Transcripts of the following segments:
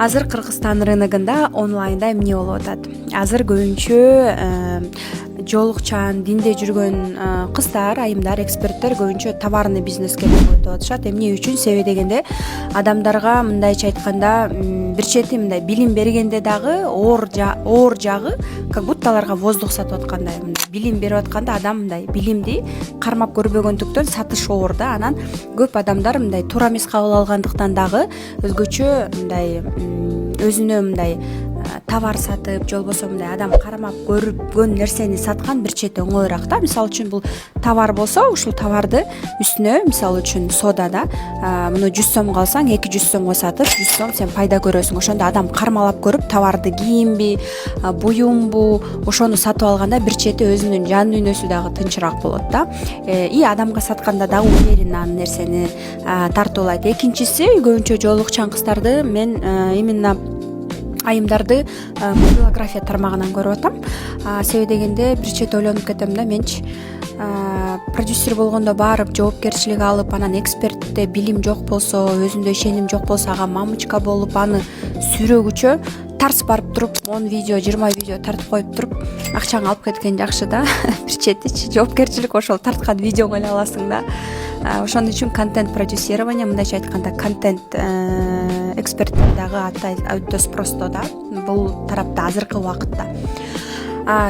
Азыр Кыргызстан рыногунда онлайнда эмне болуп атат? Азыр көбүнчө жолукчан динде жүргөн кыздар, айымдар, эксперттер көбүнчө товарный бизнеске өтүп атышат. Эмне үчүн? Себеби дегенде адамдарга мындайча айтканда бир чети мындай билим бергенде дагы оор жагы как будто аларга воздух сатып аткандай. Билим берип атканда адам мындай билимди кармап көрбөгөндүктөн сатыш оор да. Анан көп адамдар мындай туура эмес кабыл алгандыктан дагы өзгөчө мындай өзүнө мындай товар сатып, же болбосо мындай адам кармап көргөн нерсени саткан бир чети оңоюраак да. Мисалы үчүн бул товар болсо, ушул товарды үстүнө мисалы үчүн содада муну 100 сомго алсаң 200 сомго сатып, 100 сом сен пайда көрөсүң. Ошондо адам кармалап көрүп товарды кийимби, буюмбу, ошону сатып алганда бир чети өзүнүн жан дүйнөсү дагы тынчыраак болот да. И адамга сатканда дагы уверенно анын нерсени тартуулайт. Экинчиси, көбүнчө жолукчан кыздарды мен именно айымдарды моделография тармагынан көрүп атам. Себеби дегенде бир чети ойлонуп кетем да, менчи продюсер болгондо барып жоопкерчилик алып, анан экспертте билим жок болсо, өзүндө ишеним жок болсо, ага мамочка болуп, аны сүйрөгүчө тарс барып туруп 10 видео, 20 видео тартып коюп туруп акчаңы алып кеткен жакшы да. Бир четичи жоопкерчилик ошол тарткан видеоңо эле аласың да. Ошон үчүн контент продюсирование, мындайча айтканда контент эксперттер дагы өтө спросто да бул тарапта азыркы убакытта.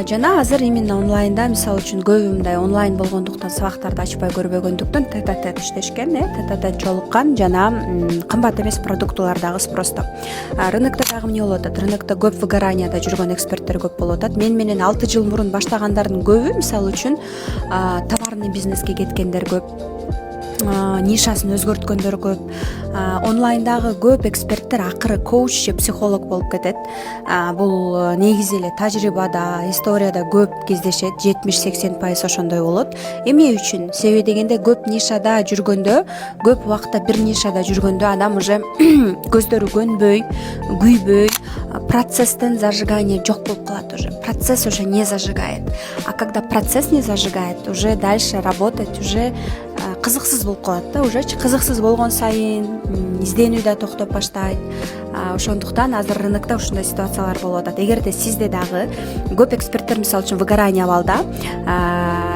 Жана азыр именно онлайнда мисалы үчүн көбү мындай онлайн болгондуктан сабактарды ачпай көрбөгөндүктөн тет-а-тет иштешкен, тет-а-тет жолуккан жана кымбат эмес продуктылар дагы спросто. Рынокто дагы эмне болуп атат? Рынокто көп выгоранияда жүргөн эксперттер көп болуп атат. Мен менен 6 жыл мурун баштагандардын көбү мисалы үчүн товарный бизнеске кеткендер көп, нишасын өзгөрткөндөр көп. Онлайндагы көп эксперттер акыры коуч же психолог болуп кетет. Бул негизи эле тажрыйбада, историяда көп кездешет, 70-80% ошондой болот. Эмне үчүн? Себеби дегенде көп нишада жүргөндө, көп убакытта бир нишада жүргөндө адам уже көздөрү көнбөй, күйбөй, процесстен зажигание жок болуп калат уже. Процесс уже не зажигает. А когда процесс не зажигает, уже дальше работать уже кызыксыз болуп калат да. Уже кызыксыз болгон сайын изденүү да токтоп баштайт. Ошондуктан азыр рынокто ушундай ситуациялар болуп атат. Эгерде сизде дагы көп эксперттер мисалы үчүн выгорание абалда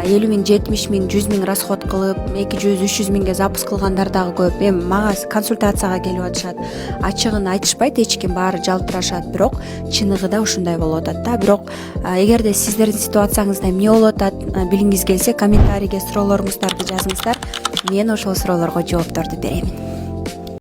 50 миң, 70 миң, 100 миң расход кылып, 200, 300 миңге запуск кылгандар дагы көп. Мага консультацияга келип атышат. Ачыгын айтышпайт эч ким, баары жалтырашат, бирок чыныгыда ушундай болуп атат да. Бирок эгерде сиздердин ситуацияңызда эмне болуп атат билгиңиз келсе, комментарийге суроолоруңуздарды жазыңыздар. Мен ошол суроолорго жоопторду беремин.